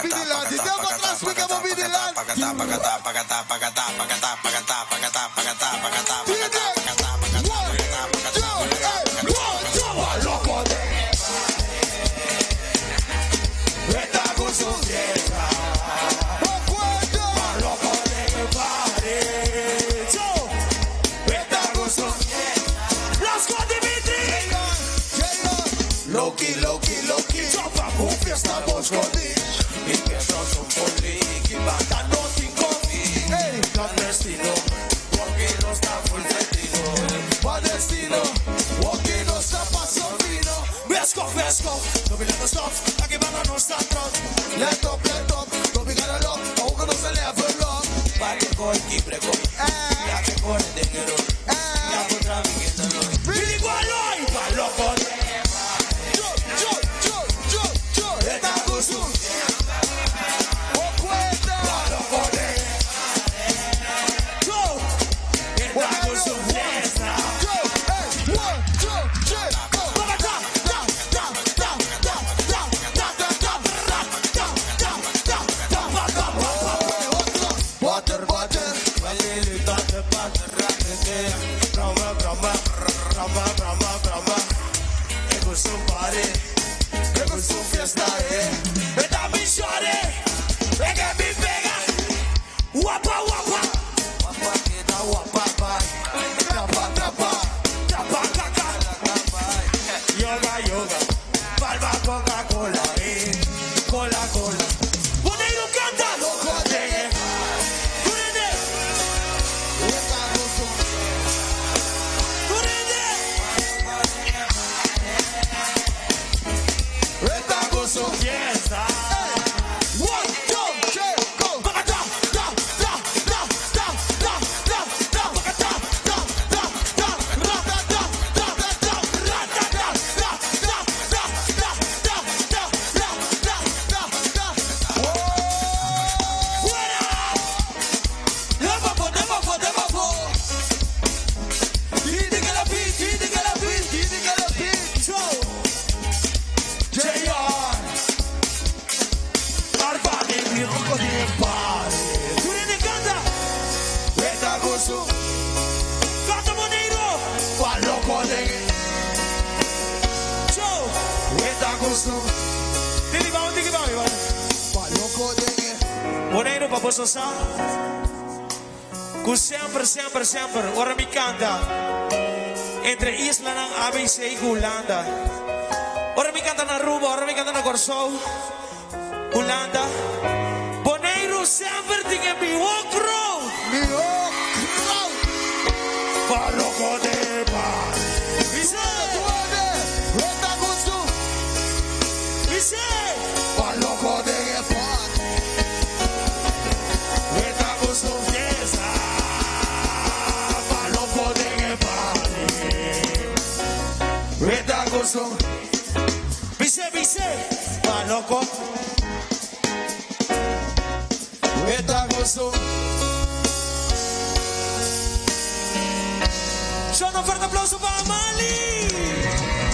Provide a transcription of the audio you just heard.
movilidad. Si tengo atrás, pique movilidad. Estamos jodidos y que son políticos y matando sin COVID. Clandestino, porque no está full destino. Clandestino, porque no está paso fino. Vesco, no me let us stop. Aquí van a nosotros. Let up, no me gana lo. Aunque no se le ha flor. Pa' que coge y prego. Ya que coge de dinero. Ya contra mi que te lo. Igual hoy, pa' loco. Sempre, ora mi canta entre Isla ng ABC e Holanda. Ora mi canta na Aruba, ora mi canta na Corso, Holanda. Boneiro sempre tinha mi okro. Paloko de pa. Vise. Paloko de pa. Weta gusto fiesta. Vise, pa loco. Veta gozo. C'è un forte applauso per Mali.